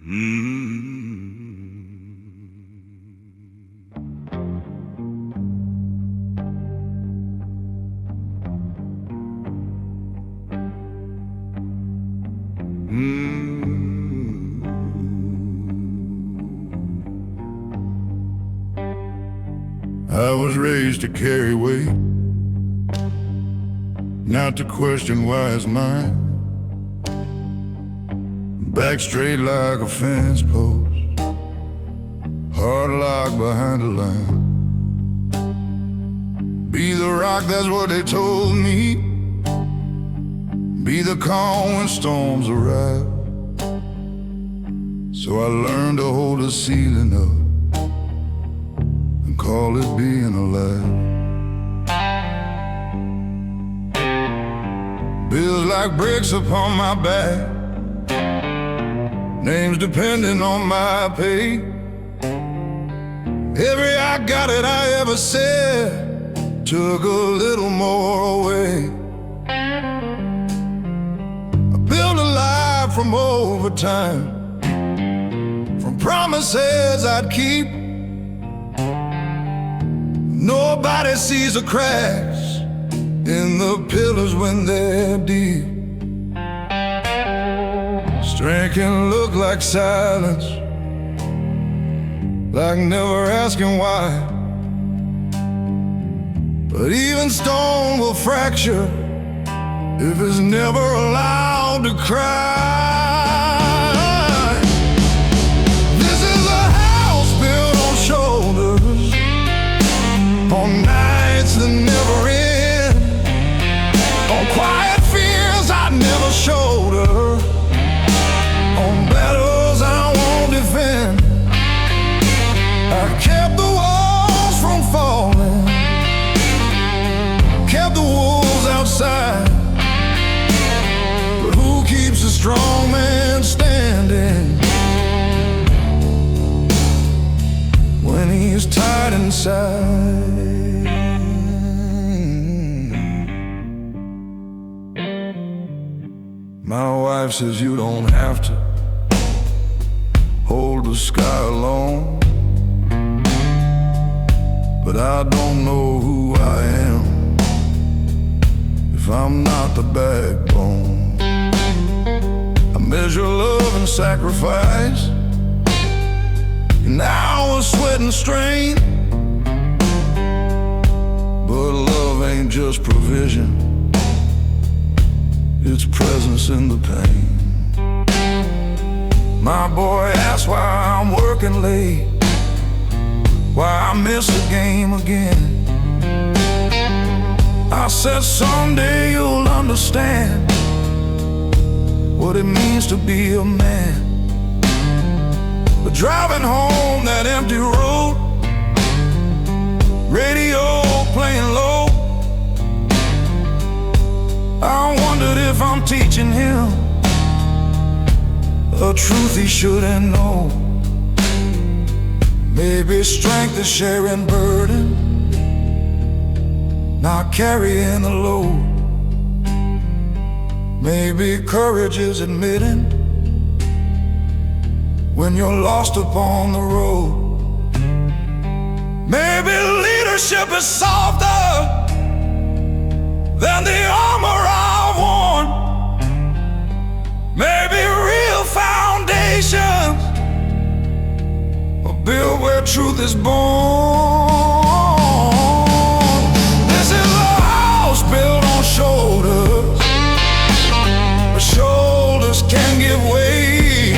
I was raised to carry weight, not to question why it's mine. Back straight like a fence post, hard locked behind a line. Be the rock, that's what they told me. Be the calm when storms arrive. So I learned to hold the ceiling up and call it being alive. Bills like bricks upon my back, names depending on my pay. Every I got it I ever said took a little more away. I built a life from overtime, from promises I'd keep. Nobody sees the cracks in the pillars when they're deep. Strength can look like silence, like never asking why. But even stone will fracture if it's never allowed to cry. This is a house built on shoulders, on nights that never end, on quiet fears I never showed her, on battles I won't defend. I kept the walls from falling, kept the wolves outside. But who keeps a strong man standing when he's tied inside? My wife says you don't have to hold the sky alone, but I don't know who I am if I'm not the backbone. I measure love and sacrifice, an hour's sweat and strain. But love ain't just provision, it's presence in the pain. My boy asks why I'm working late, why I miss the game again. I said someday you'll understand what it means to be a man. But driving home that empty road, radio playing low, I wondered if I'm teaching him a truth he shouldn't know. Maybe strength is sharing burden, not carrying the load. Maybe courage is admitting when you're lost upon the road. Maybe leadership is softer than the armor I've worn. Maybe real foundations are built where truth is born. This is a house built on shoulders, but shoulders can give way.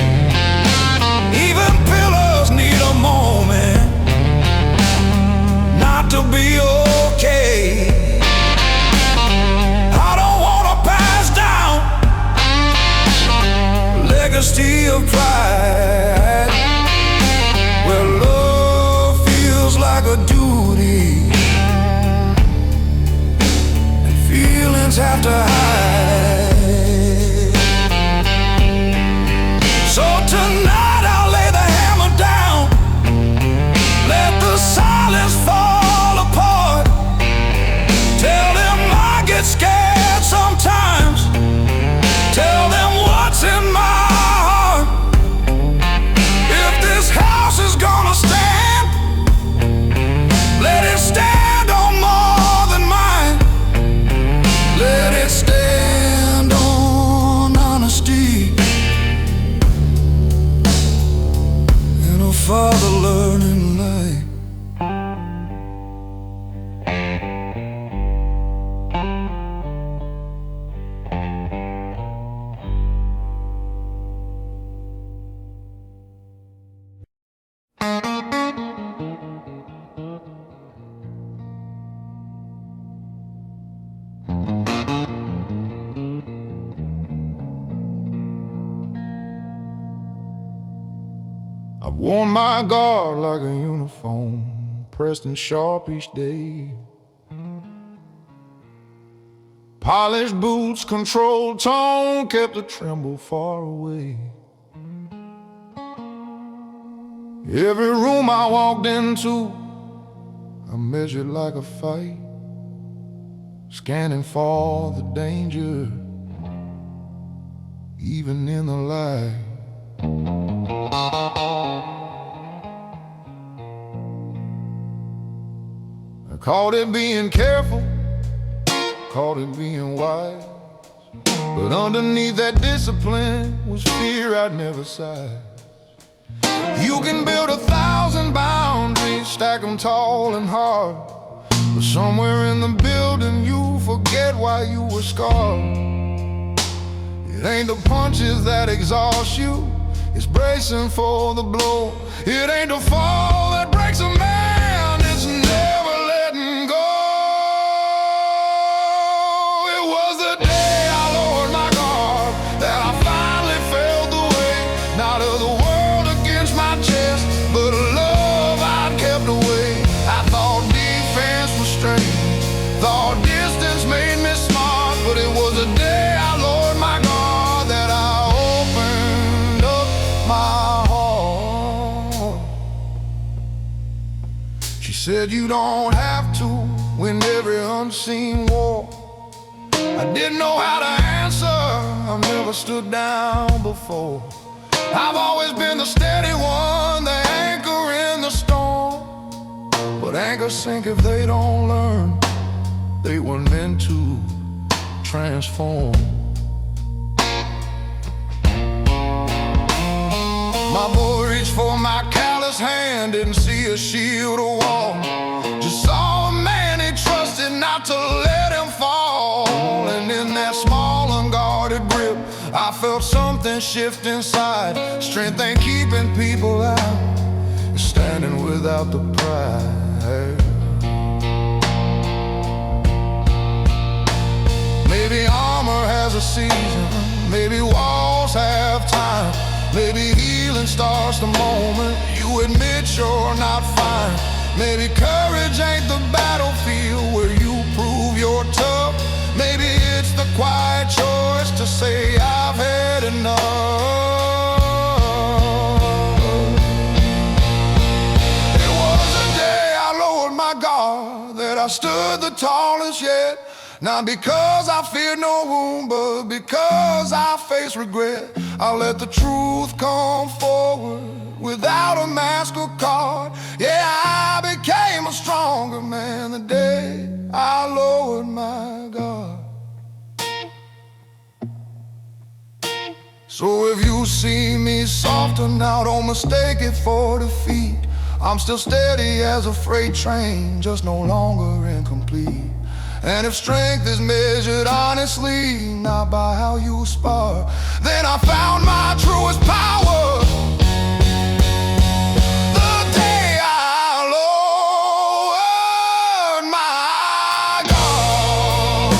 Even pillars need a moment not to be okay. Legacy of pride, where love feels like a duty and feelings have to hide. So tonight I'll lay the hammer down, let the silence fall apart. Tell them I get scared sometimes, tell them what's in my heart. father learning life. I've worn my guard like a uniform, pressed and sharp each day. Polished boots, controlled tone, kept the tremble far away. Every room I walked into, I measured like a fight, scanning for the danger, even in the light. I called it being careful, called it being wise, but underneath that discipline was fear I'd never size. You can build 1,000 boundaries, stack them tall and hard, but somewhere in the building you forget why you were scarred. It ain't the punches that exhaust you, it's bracing for the blow. It ain't the fall that breaks a man, it's never letting go. It was the day I lowered my guard that I finally felt the weight, not of the world against my chest, but a love I'd kept away. I thought defense was strength, thought distance made me smart, but it was the day I lowered my guard that I opened up my heart. She said you don't have to win every unseen war. I didn't know how to answer, I've never stood down before. I've always been the steady one, the anchor in the storm. But anchors sink if they don't learn, they weren't meant to transform. My boy reached for my callous hand, didn't see a shield or wall, just saw a man he trusted not to let him fall. And in that small unguarded grip, I felt something shift inside. Strength ain't keeping people out, it's standing without the pride. Maybe armor has a season, maybe walls have time, maybe healing starts the moment you admit you're not fine. Maybe courage ain't the battlefield where you prove you're tough. Maybe it's the quiet choice to say I've had enough. It was the day I lowered my guard that I stood the tallest yet. Not because I feared no wound, but because I faced regret. I let the truth come forward without a mask or card. Yeah, I became a stronger man the day I lowered my guard. So if you see me softer now, don't mistake it for defeat. I'm still steady as a freight train, just no longer incomplete. And if strength is measured honestly, not by how you spar, then I found my truest power the day I lowered my guard.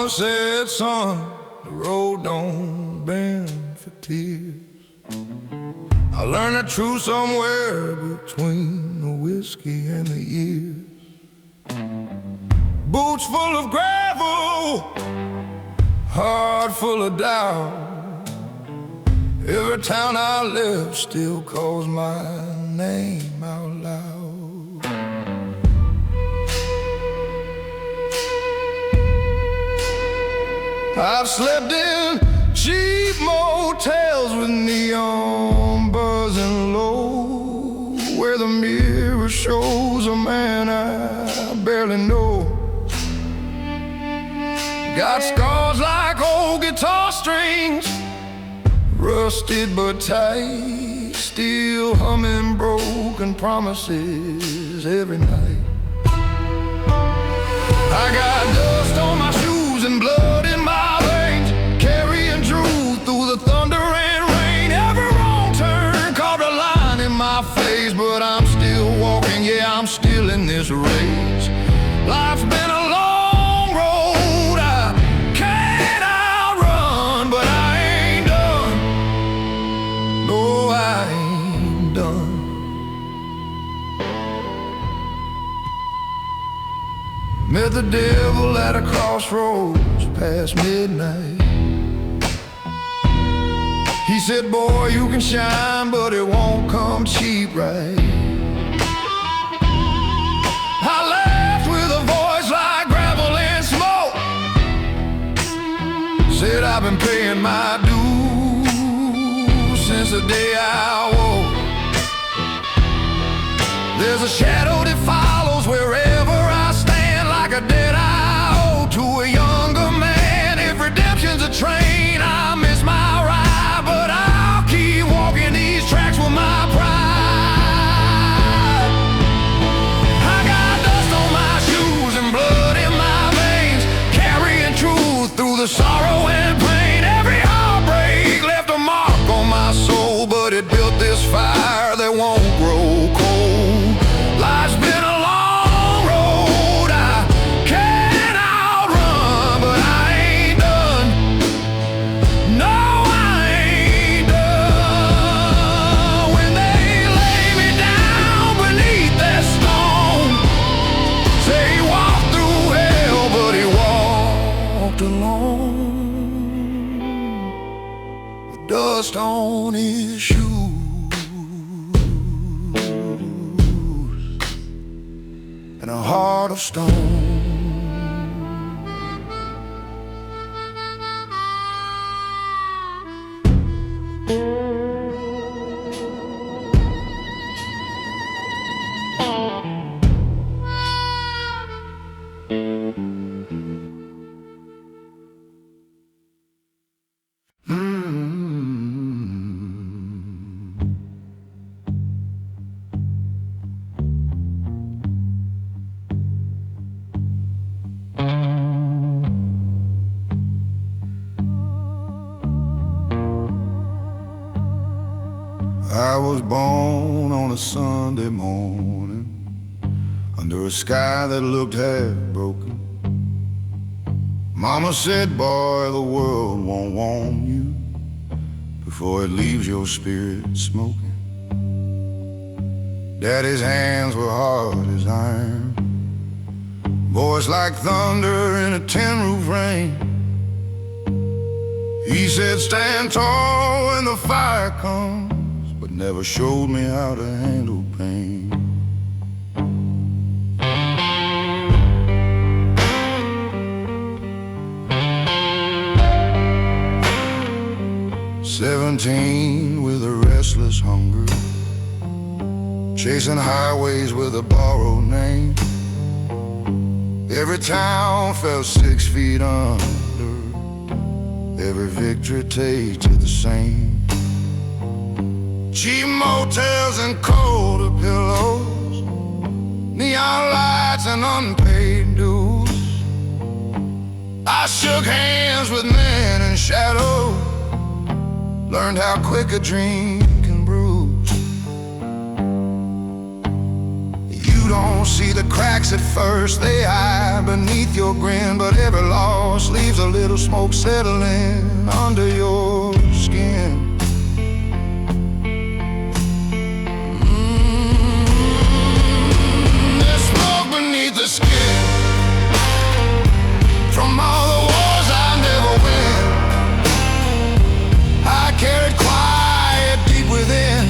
Mama said, son, the road don't bend for tears. I learned the truth somewhere between the whiskey and the years. Boots full of gravel, heart full of doubt. Every town I left still calls my name out loud. I've slept in cheap motels with neon buzzing low, where the mirror shows a man I barely know. Got scars like old guitar strings, rusted but tight, still humming broken promises every night. I got dust on my shoes and blood in my veins, carrying truth through the thunder and rain. Every wrong turn caught a line in my face, but I'm still walking, yeah, I'm still in this race. Life's been a long road I can't outrun, but I ain't done. No, I ain't done. Met the devil at a crossroads past midnight. He said, boy, you can shine, but it won't come cheap, right? I laughed with a voice like gravel and smoke. Said, I've been paying my dues since the day I woke. There's a shadow that follows wherever I stand, like a debt I owe to a younger man. If redemption's a train, I miss my ride, but I'll keep walking these tracks with my pride. I got dust on my shoes and blood in my veins, carrying truth through the sorrow and pain. Every heartbreak left a mark on my soul, but it built this fire that won't grow cold. Life's been a long road I can't outrun, but I ain't done. No, I ain't done. When they lay me down beneath that stone, say he walked through hell, but he walked alone, with dust on his shoes and a heart of stone. I was born on a Sunday morning, under a sky that looked half broken. Mama said, boy, the world won't warm you before it leaves your spirit smoking. Daddy's hands were hard as iron, voice like thunder in a tin-roof rain. He said, stand tall when the fire comes, but never showed me how to handle pain. "17 with a restless hunger, chasing highways with a borrowed name. Every town felt 6 feet under, every victory tasted the same. Cheap motels and colder pillows, neon lights and unpaid dues. I shook hands with men in shadow, learned how quick a dream can bruise. You don't see the cracks at first, they hide beneath your grin. But every loss leaves a little smoke settling under your skin. There's smoke beneath the skin from all the wars I never win. I carried quiet deep within,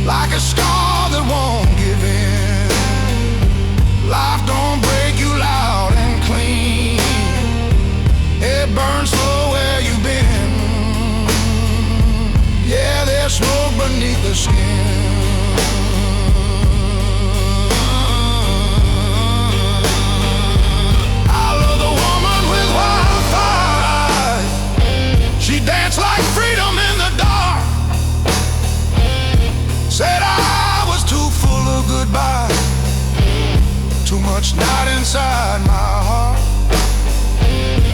like a scar that won't give in. Life don't break you loud and clean, it burns slow where you've been. Yeah, there's smoke beneath the skin. I love the woman with wildfire eyes. She danced like freedom in the dark. Said I was too full of goodbye, too much night inside my heart.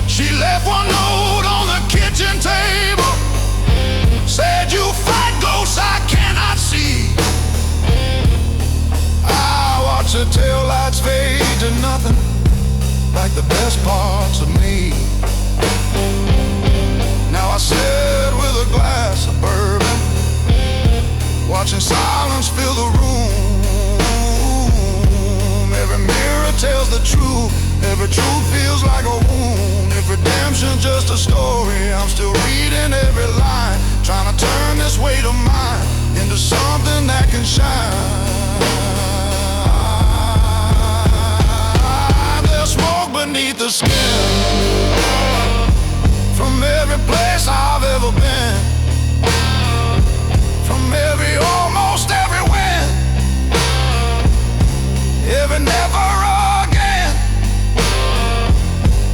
She left one note on the kitchen table, said you fight ghosts I cannot see. I watch the taillights fade to nothing, like the best parts of me. Now I sit with a glass of bourbon, watching silence fill the room. Every mirror tells the truth, every truth feels like a wound. If redemption's just a story, I'm still reading every line, trying to turn this weight of mine into something that can shine. There's smoke beneath the skin from every place I've ever been, from almost every win, every never again.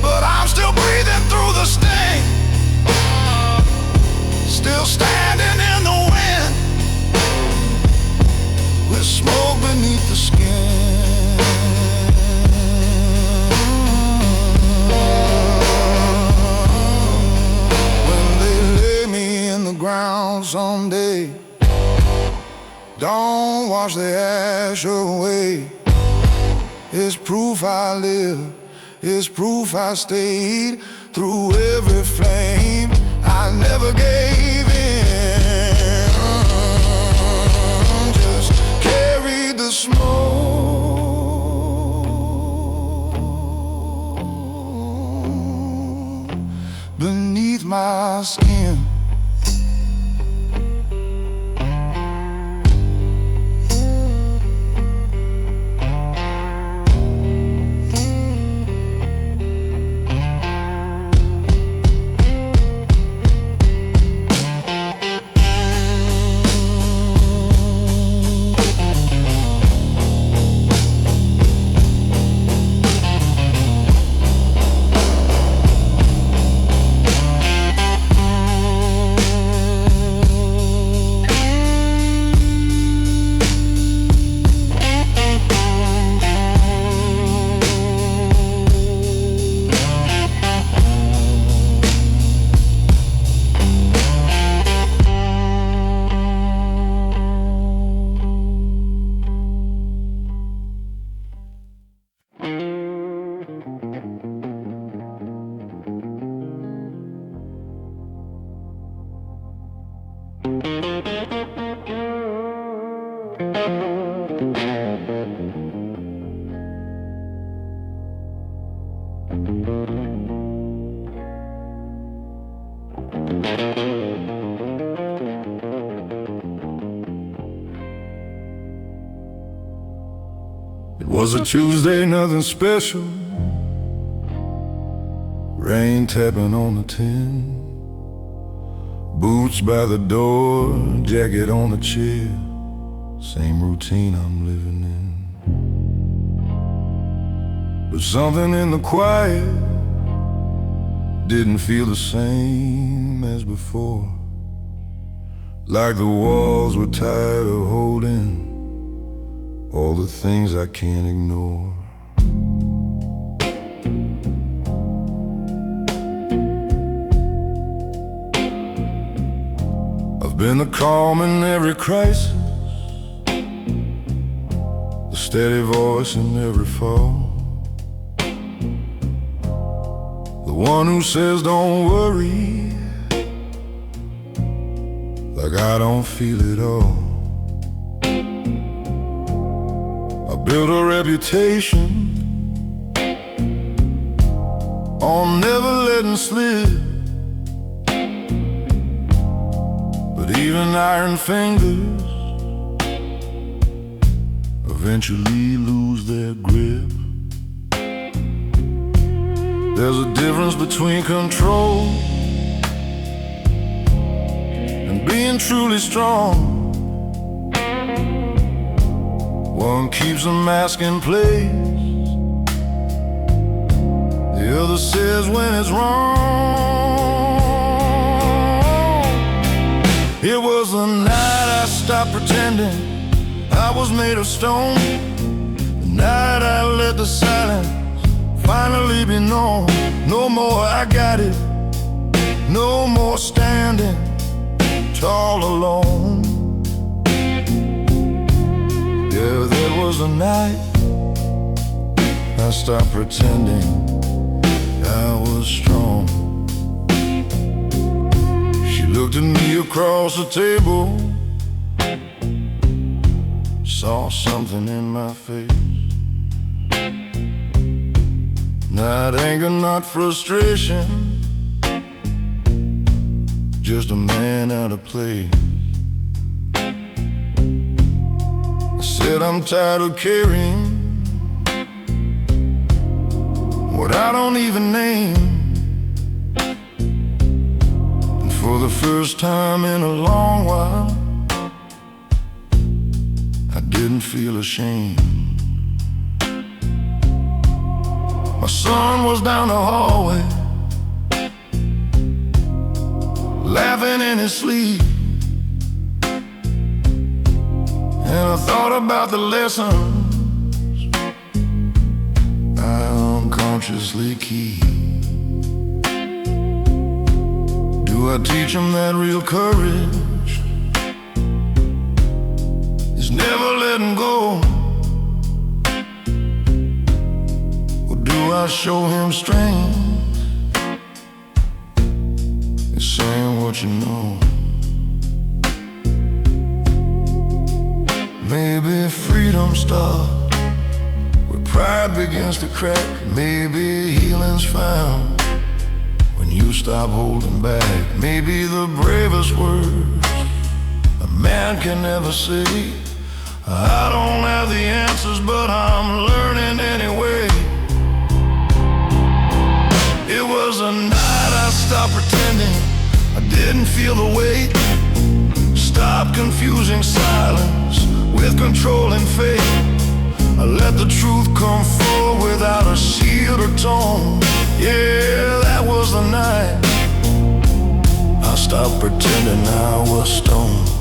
But I'm still breathing through the sting, still standing in the wind, with smoke beneath the skin. When they lay me in the ground someday, don't wash the ash away. It's proof I live, it's proof I stayed through every flame. I never gave in, just carried the smoke beneath my skin. It was a Tuesday, nothing special. Rain tapping on the tin, boots by the door, jacket on the chair. Same routine I'm living in. But something in the quiet didn't feel the same as before. Like the walls were tired of holding all the things I can't ignore. I've been the calm in every crisis, steady voice in every fall. The one who says don't worry, like I don't feel it all. I built a reputation on never letting slip, but even iron fingers eventually lose their grip. There's a difference between control and being truly strong. One keeps a mask in place, the other says when it's wrong. It was the night I stopped pretending I was made of stone. The night I let the silence finally be known. No more I got it, no more standing tall alone. Yeah, that was the night I stopped pretending I was strong. She looked at me across the table, saw something in my face. Not anger, not frustration, just a man out of place. I said I'm tired of carrying what I don't even name. And for the first time in a long while, I didn't feel ashamed. My son was down the hallway, laughing in his sleep, and I thought about the lessons I unconsciously keep. Do I teach him that real courage is never letting go? Do I show him strength? It's saying what you know. Maybe freedom starts where pride begins to crack. Maybe healing's found when you stop holding back. Maybe the bravest words a man can ever say. I don't have the answers, but I'm learning anyway. It was a night I stopped pretending I didn't feel the weight. Stop confusing silence with control and faith. I let the truth come forward without a shield or tone. Yeah, that was the night I stopped pretending I was stoned.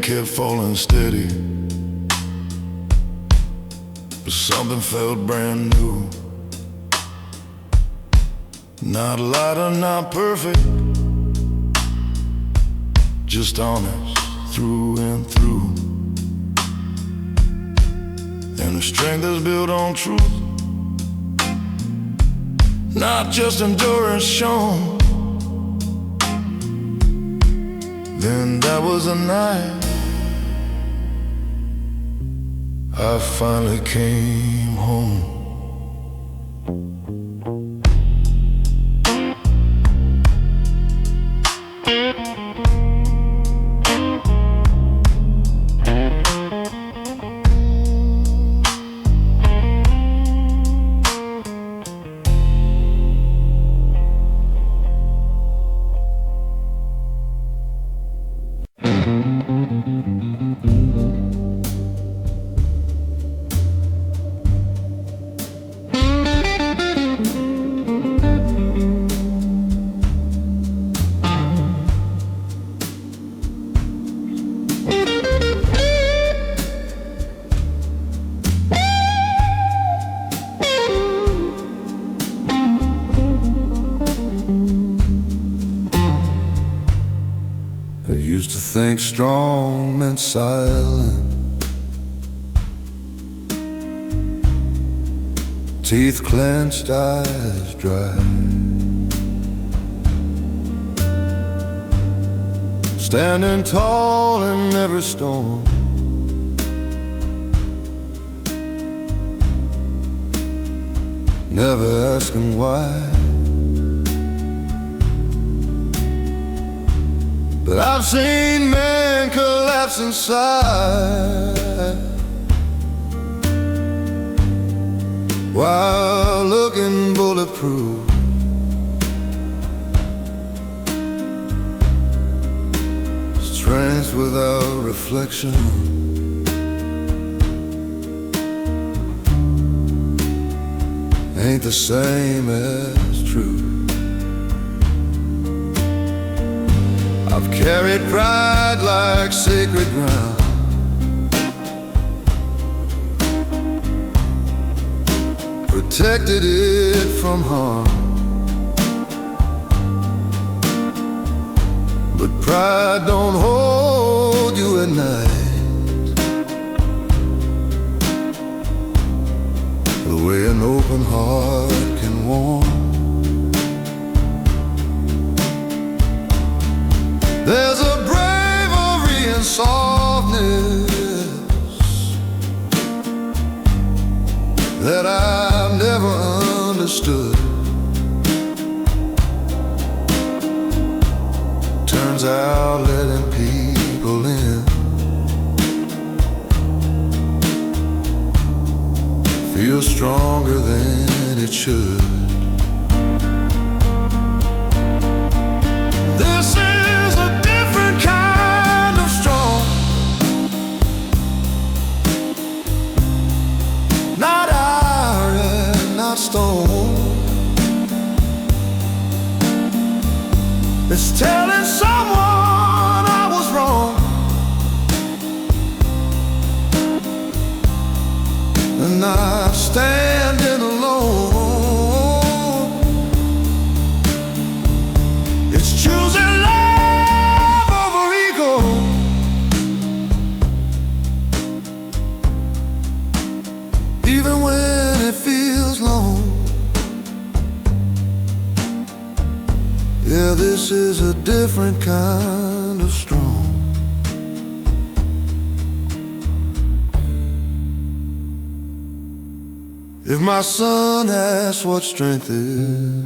Kept falling steady, but something felt brand new. Not lighter, not perfect, just honest through and through. And the strength that's built on truth, not just endurance shown. Then that was the night I finally came home. think strong meant silent, teeth clenched, eyes dry, standing tall in every storm, never asking why. But I've seen men collapse inside while looking bulletproof. Strength without reflection, ain't the same as truth. I've carried pride like sacred ground, protected it from harm. But pride don't hold you at night the way an open heart can warm. There's a bravery and softness that I've never understood. Turns out letting people in feels stronger than it should. This is a different kind of strong, not iron, not stone. It's telling someone I was wrong, and I'm standing alone. It's choosing love over ego, even when it feels long. Yeah, this is a different kind of strong. If my son asks what strength is,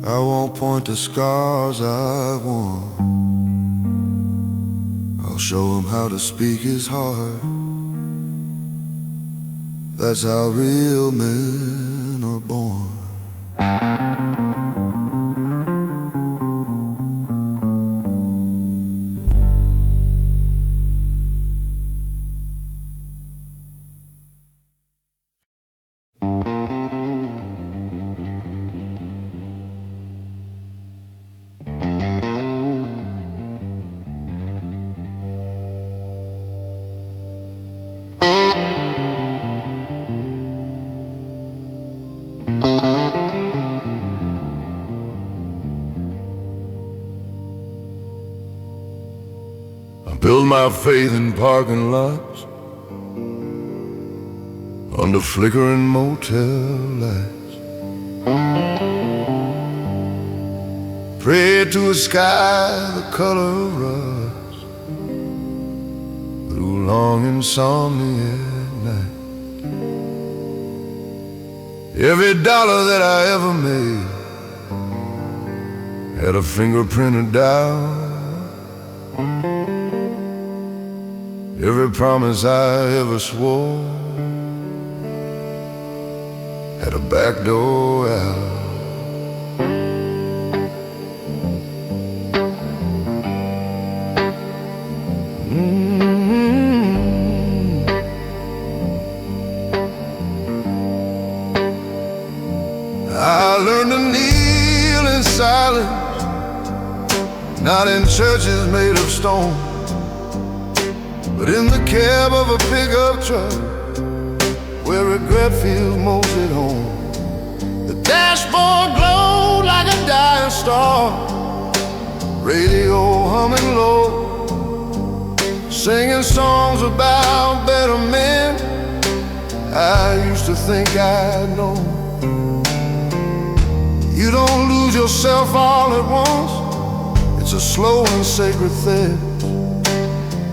I won't point to scars I've worn. I'll show him how to speak his heart. That's how real men are born. Build my faith in parking lots, under flickering motel lights. Pray to a sky the color of rust, through long insomnia at night. Every dollar that I ever made had a fingerprinted down. Every promise I ever swore had a back door out. I learned to kneel in silence, not in churches made of stone, but in the cab of a pickup truck, where regret feels most at home. The dashboard glowed like a dying star, radio humming low, singing songs about better men I used to think I'd known. You don't lose yourself all at once. It's a slow and sacred thing,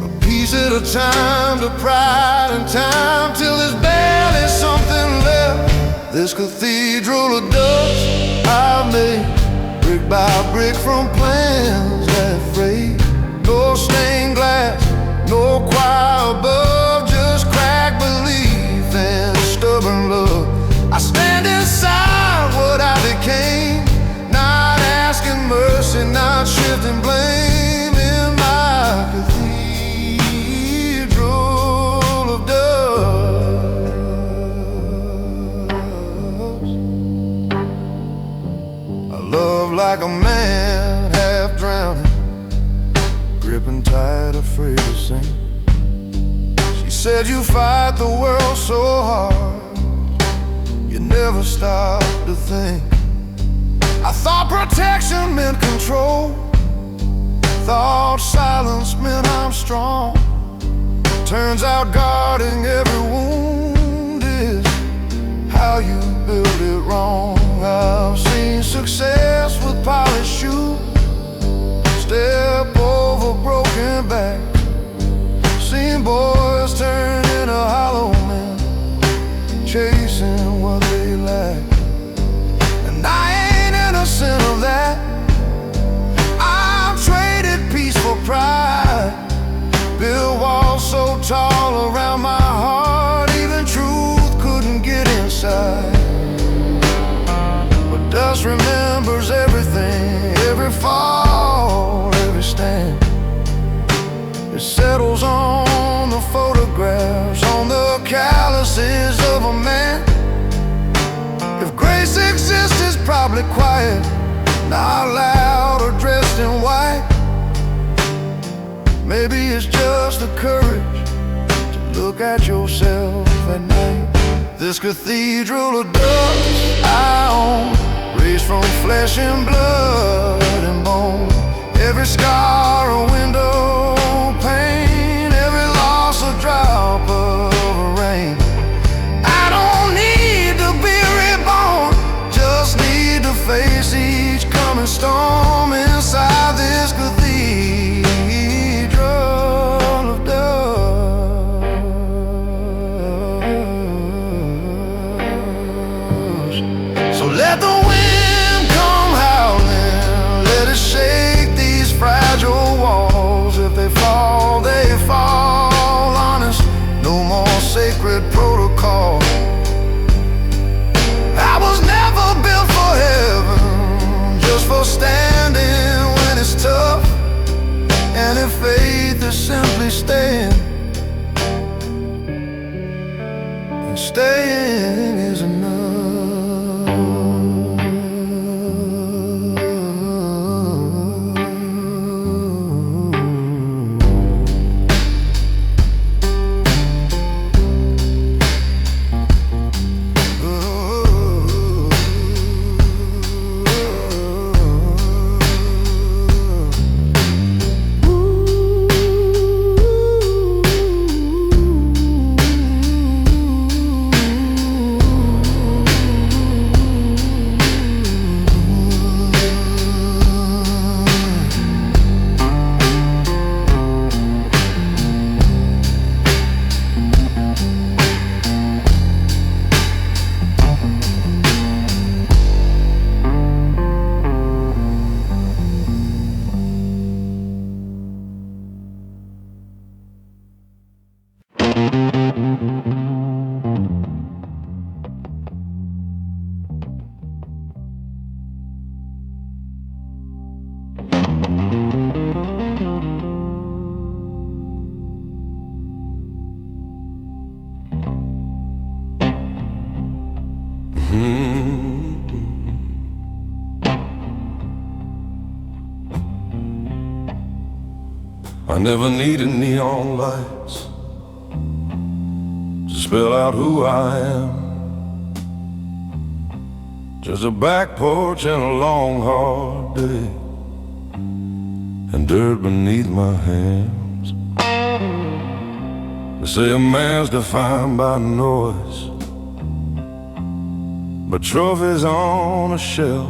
a piece at a time, to pride and time, till there's barely something left. This cathedral of dust I've made, brick by brick, from plans that frayed. No stained glass, no choir above, just cracked belief and stubborn love. I stand inside what I became, not asking mercy, not shifting blame, in my cathedral of dust. I love like a man half drowning, gripping tight, afraid to sink. She said, you fight the world so hard, you never stop to think. I thought protection meant control, thought silence meant I'm strong. Turns out guarding every wound is how you build it wrong. I've seen success with polished shoes step over broken back, seen boys turn into hollow men, chasing what they lack. And I ain't innocent of that. I've traded peace for pride, built walls so tall around my heart, even truth couldn't get inside. But dust remembers everything, every fall, every stand. It settles on the photographs, on the calluses of a man. If grace exists, it's probably quiet, not loud or dressed in white. Maybe it's just the courage to look at yourself at night. This cathedral of dust I own, raised from flesh and blood and bone. Every scar a window pane, every loss a drop of rain. I don't need to be reborn, just need to face each coming storm inside this cathedral of dust. So let the wind come howling, let it shake these fragile walls. If they fall, they fall honest, no more sacred protocol. I was never built for heaven, just for standing when it's tough. And if faith is simply staying, and staying is enough. I never needed neon lights to spell out who I am. Just a back porch and a long hard day. and dirt beneath my hands. They say a man's defined by noise, but trophies on a shelf.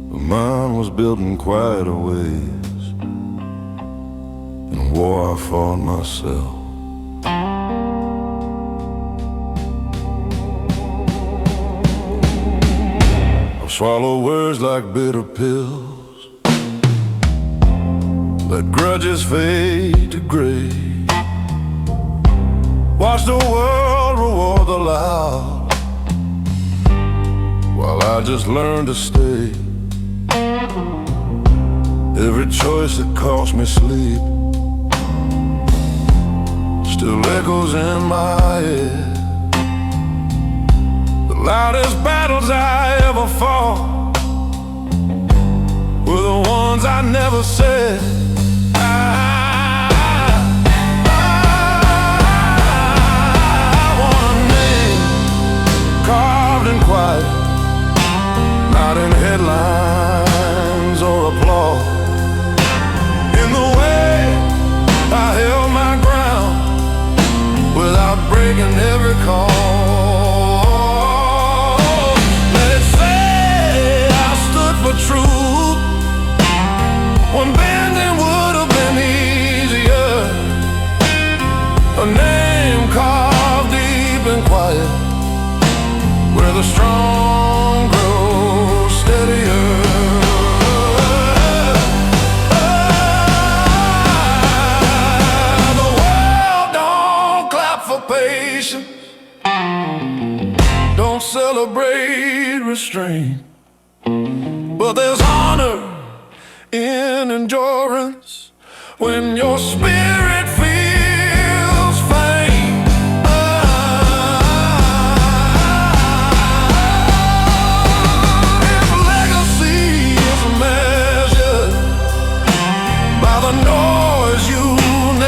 But mine was built in quieter ways, in a war I fought myself. I've swallowed words like bitter pills, let grudges fade to gray, watch the world reward the loud, while I just learned to stay. Every choice that cost me sleep still echoes in my head. The loudest battles I ever fought were the ones I never said. I want a name carved in quiet, not in headlines or applause. In the way I held my ground without breaking every call. Let it say I stood for truth when bending would have been easier. A name carved deep and quiet, where the strong grow steadier. The world don't clap for patience, don't celebrate restraint, but there's honor in endurance when your spirit feels faint. If legacy is measured by the noise you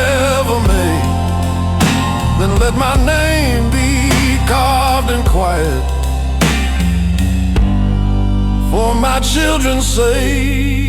never made, then let my name be carved in quiet for my children's sake.